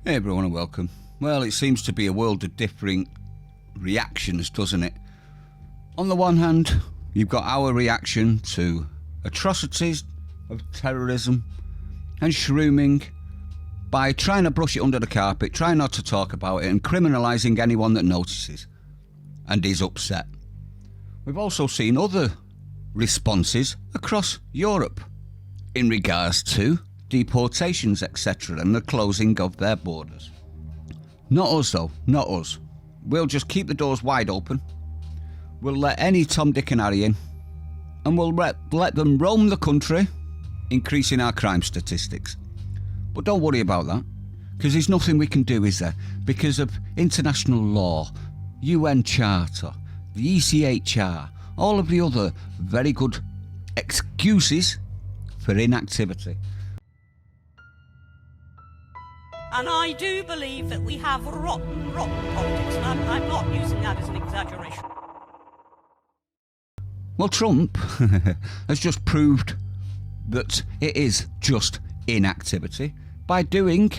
Hey everyone and welcome. Well, it seems to be a world of differing reactions, doesn't it? On the one hand, you've got our reaction to atrocities of terrorism and shrooming by trying to brush it under the carpet, trying not to talk about it and criminalising anyone that notices and is upset. We've also seen other responses across Europe in regards to deportations, etc., and the closing of their borders. Not us though, not us. We'll just keep the doors wide open. We'll let any Tom, Dick and Harry in, and we'll let them roam the country, increasing our crime statistics. But don't worry about that, because there's nothing we can do, is there? Because of international law, UN Charter, the ECHR, all of the other very good excuses for inactivity. And I do believe that we have rotten politics, and I'm not using that as an exaggeration. Well, Trump has just proved that it is just inactivity by doing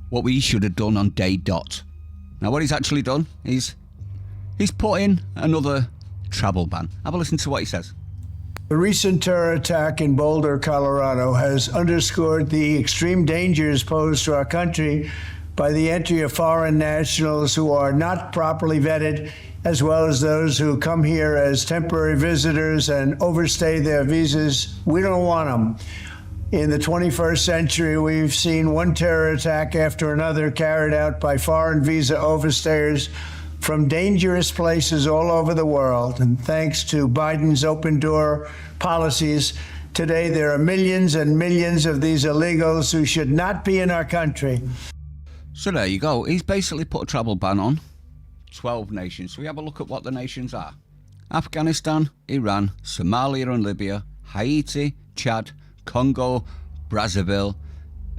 what we should have done on day dot. Now, what he's actually done is he's put in another travel ban. Have a listen to what he says. The recent terror attack in Boulder, Colorado, has underscored the extreme dangers posed to our country by the entry of foreign nationals who are not properly vetted, as well as those who come here as temporary visitors and overstay their visas. We don't want them. In the 21st century, we've seen one terror attack after another carried out by foreign visa overstayers from dangerous places all over the world. And thanks to Biden's open door policies, today there are millions and millions of these illegals who should not be in our country. So there you go. He's basically put a travel ban on 12 nations. So we have a look at what the nations are. Afghanistan, Iran, Somalia and Libya, Haiti, Chad, Congo, Brazzaville,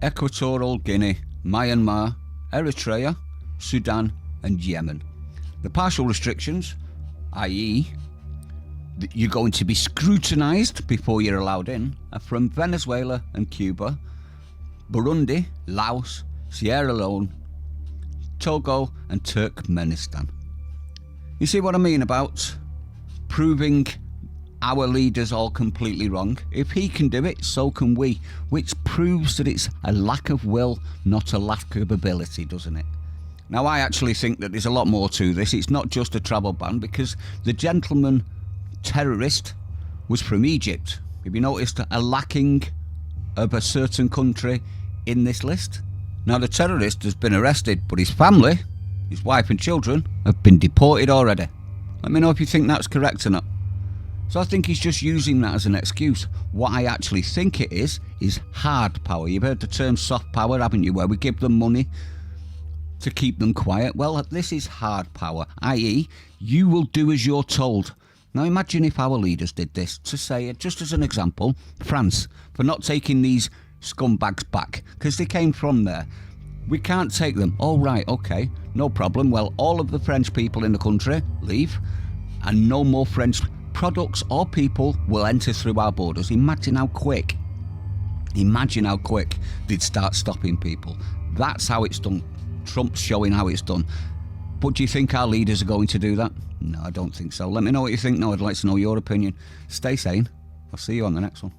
Equatorial Guinea, Myanmar, Eritrea, Sudan and Yemen. The partial restrictions, i.e. that you're going to be scrutinised before you're allowed in, are from Venezuela and Cuba, Burundi, Laos, Sierra Leone, Togo and Turkmenistan. You see what I mean about proving our leaders all completely wrong? If he can do it, so can we, which proves that it's a lack of will, not a lack of ability, doesn't it? Now, I actually think that there's a lot more to this. It's not just a travel ban, because the gentleman terrorist was from Egypt. Have you noticed a lacking of a certain country in this list? Now, the terrorist has been arrested, but his family, his wife and children, have been deported already. Let me know if you think that's correct or not. So I think he's just using that as an excuse. What I actually think it is hard power. You've heard the term soft power, haven't you, where we give them money to keep them quiet. Well, this is hard power, i.e. you will do as you're told. Now imagine if our leaders did this, to say, just as an example, France, for not taking these scumbags back, because they came from there. We can't take them. Oh, right, okay, no problem. Well, all of the French people in the country leave, and no more French products or people will enter through our borders. Imagine how quick they'd start stopping people. That's how it's done. Trump's showing how it's done. But do you think our leaders are going to do that? No, I don't think so. Let me know what you think now. I'd like to know your opinion. Stay sane. I'll see you on the next one.